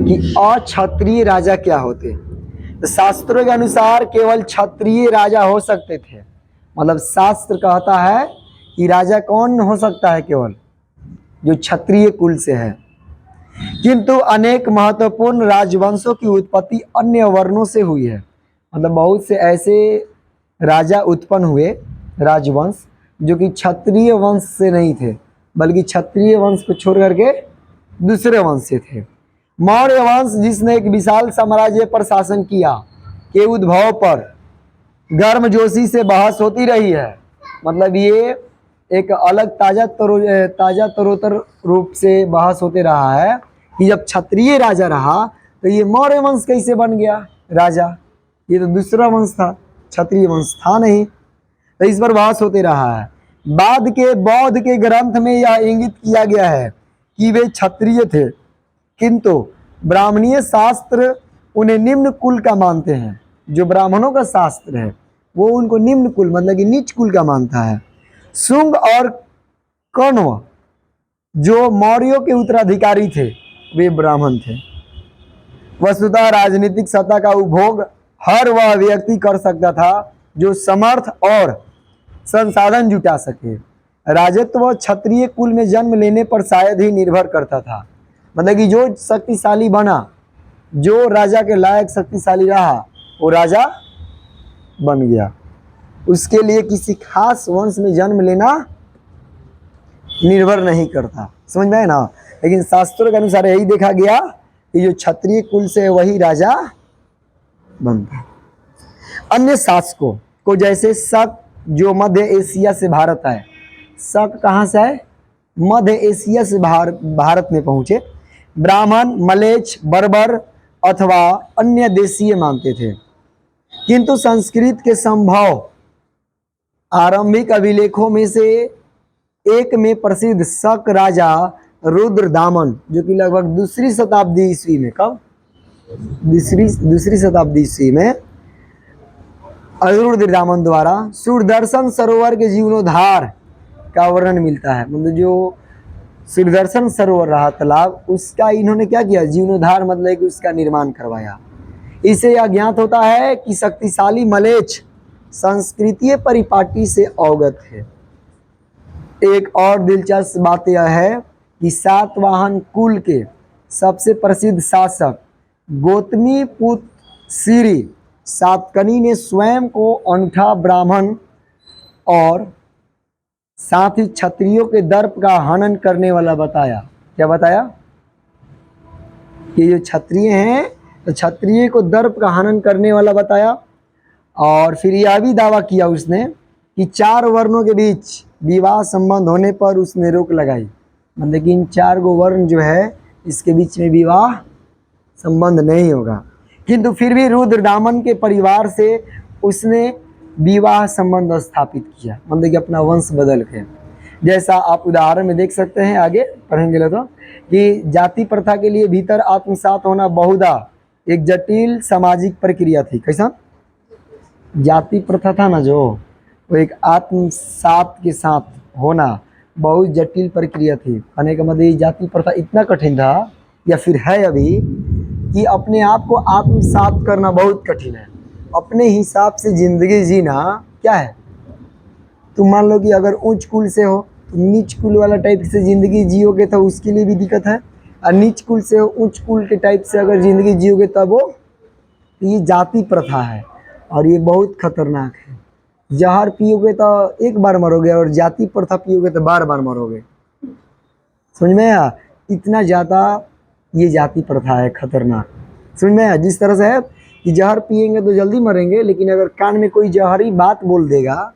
कि अक्षत्रिय राजा क्या होते। तो शास्त्रों के अनुसार केवल क्षत्रिय राजा हो सकते थे। मतलब शास्त्र कहता है कि राजा कौन हो सकता है, केवल जो क्षत्रिय कुल से है। किंतु अनेक महत्वपूर्ण राजवंशों की उत्पत्ति अन्य वर्णों से हुई है। मतलब बहुत से ऐसे राजा उत्पन्न हुए राजवंश जो कि क्षत्रिय वंश से नहीं थे, बल्कि क्षत्रिय वंश को छोड़ करके दूसरे वंश से थे। मौर्य वंश जिसने एक विशाल साम्राज्य पर शासन किया के उद्भव पर गर्मजोशी से बहस होती रही है। मतलब ये एक अलग ताजा तरोतर रूप से बहस होते रहा है कि जब क्षत्रिय राजा रहा तो ये मौर्य वंश कैसे बन गया राजा, ये तो दूसरा वंश था, क्षत्रिय वंश था नहीं। तो इस पर बहस होते रहा है। बाद के बौद्ध के ग्रंथ में यह इंगित किया गया है कि वे क्षत्रिय थे, किंतु ब्राह्मणीय शास्त्र उन्हें निम्न कुल का मानते हैं। जो ब्राह्मणों का शास्त्र है वो उनको निम्न कुल मतलब कि नीच कुल का मानता है। शुंग और कण्व जो मौर्यों के उत्तराधिकारी थे वे ब्राह्मण थे। वस्तुतः राजनीतिक सत्ता का उपभोग हर वह व्यक्ति कर सकता था जो समर्थ और संसाधन जुटा सके। राजत्व क्षत्रिय कुल में जन्म लेने पर शायद ही निर्भर करता था। मतलब कि जो शक्तिशाली बना, जो राजा के लायक शक्तिशाली रहा, वो राजा बन गया। उसके लिए किसी खास वंश में जन्म लेना निर्भर नहीं करता। समझ में है ना। लेकिन शास्त्रों के अनुसार यही देखा गया कि जो क्षत्रिय कुल से वही राजा बनता। अन्य शासकों को जैसे शक जो मध्य एशिया से भारत आए। शक कहाँ से आए? मध्य एशिया से भारत में पहुंचे। ब्राह्मण, मलेच्छ, बर्बर अथवा अन्य देशीय मानते थे। किंतु संस्कृत के संभव आरंभिक अभिलेखों में से एक में प्रसिद्ध शक राजा रुद्रदामन, जो कि लगभग दूसरी शताब्दी ईस्वी में, कब दूसरी शताब्दी ईस्वी में रुद्रदामन द्वारा सुदर्शन सरोवर के जीर्णोद्धार का वर्णन मिलता है। मतलब जो सुदर्शन सरोवर रहा तालाब, उसका इन्होंने क्या किया? जीर्णोद्धार, मतलब कि उसका निर्माण करवाया। इससे यह ज्ञात होता है कि शक्तिशाली मलेच्छ संस्कृतीय परिपाटी से अवगत है। एक और दिलचस्प बात यह है कि सातवाहन कुल के सबसे प्रसिद्ध शासक गौतमी पुत्र श्री सातकनी ने स्वयं को अनूठा ब्राह्मण और साथ ही क्षत्रियों के दर्प का हनन करने वाला बताया। क्या बताया? कि जो क्षत्रिय हैं तो क्षत्रिय को दर्प का हनन करने वाला बताया। और फिर यह भी दावा किया उसने कि 4 वर्णों के बीच विवाह संबंध होने पर उसने रोक लगाई। मतलब कि इन 4 गो वर्ण जो है इसके बीच में विवाह संबंध नहीं होगा। किंतु फिर भी रुद्रदामन के परिवार से उसने विवाह संबंध स्थापित किया, मतलब कि अपना वंश बदल के। जैसा आप उदाहरण में देख सकते हैं, आगे पढ़ेंगे तो, कि जाति प्रथा के लिए भीतर आत्मसात होना बहुधा एक जटिल सामाजिक प्रक्रिया थी। कैसा? जाति प्रथा था ना जो, वो एक आत्मसात के साथ होना बहुत जटिल प्रक्रिया थी। कहने का मतलब जाति प्रथा इतना कठिन था या फिर है अभी कि अपने आप को आत्मसात करना बहुत कठिन है। अपने हिसाब से जिंदगी जीना क्या है? तुम मान लो कि अगर उच्च कुल से हो तो नीच कुल वाला टाइप से जिंदगी जियोगे तो उसके लिए भी दिक्कत है, और नीच कुल से हो उच्च कुल के टाइप से अगर जिंदगी जियोगे तब वो, ये जाति प्रथा है और ये बहुत खतरनाक है। जहर पियोगे तो एक बार मरोगे और जाति प्रथा पियोगे तो बार बार मरोगे। समझ में आया? इतना ज़्यादा ये जाति प्रथा है खतरनाक। समझ में आया? जिस तरह से है कि जहर पिएंगे तो जल्दी मरेंगे, लेकिन अगर कान में कोई जहरी बात बोल देगा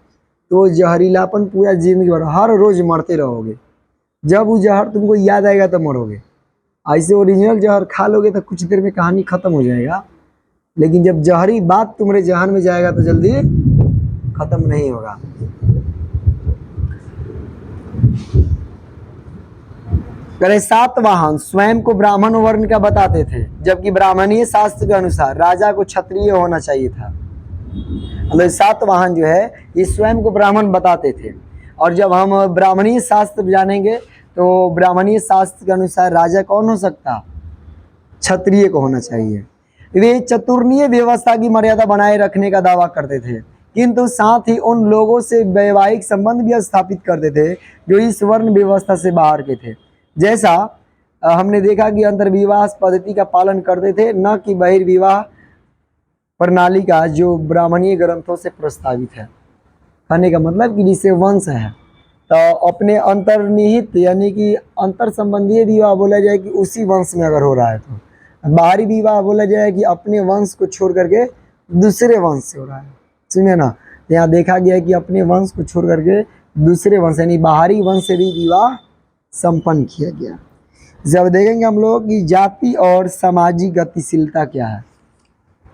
तो जहरीलापन पूरा जिंदगी भर हर रोज मरते रहोगे। जब वो जहर तुमको याद आएगा तो मरोगे। ऐसे ओरिजिनल जहर खा लोगे तो कुछ देर में कहानी खत्म हो जाएगा, लेकिन जब जहरी बात तुम्हारे जहन में जाएगा तो जल्दी खत्म नहीं होगा। सातवाहन स्वयं को ब्राह्मण वर्ण का बताते थे, जबकि ब्राह्मणीय शास्त्र के अनुसार राजा को क्षत्रिय होना चाहिए था। मतलब सातवाहन जो है ये स्वयं को ब्राह्मण बताते थे। और जब हम ब्राह्मणीय शास्त्र जानेंगे तो ब्राह्मणीय शास्त्र के अनुसार राजा कौन हो सकता? क्षत्रिय को होना चाहिए। वे चतुर्णीय व्यवस्था की मर्यादा बनाए रखने का दावा करते थे, किंतु साथ ही उन लोगों से वैवाहिक संबंध भी स्थापित करते थे जो इस वर्ण व्यवस्था से बाहर के थे। जैसा हमने देखा कि अंतर्विवाह पद्धति का पालन करते थे, न कि बहिर्विवाह प्रणाली का जो ब्राह्मणीय ग्रंथों से प्रस्तावित है। कहने का मतलब कि जिसे वंश है, तो अपने अंतर्निहित यानी कि अंतर संबंधीय विवाह बोला जाए कि उसी वंश में अगर हो रहा है, तो बाहरी विवाह बोला जाए कि अपने वंश को छोड़ करके दूसरे वंश से हो रहा है। सुनिए ना, यहाँ देखा गया है कि अपने वंश को छोड़ करके दूसरे वंश यानी बाहरी वंश से भी विवाह संपन्न किया गया। जब देखेंगे हम लोग कि जाति और सामाजिक गतिशीलता क्या है।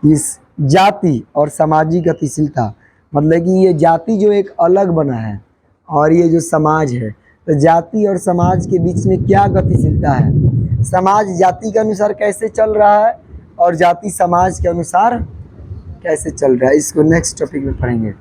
इस जाति और सामाजिक गतिशीलता मतलब कि ये जाति जो एक अलग बना है और ये जो समाज है, तो जाति और समाज के बीच में क्या गतिशीलता है, समाज जाति के अनुसार कैसे चल रहा है और जाति समाज के अनुसार कैसे चल रहा है, इसको नेक्स्ट टॉपिक में पढ़ेंगे।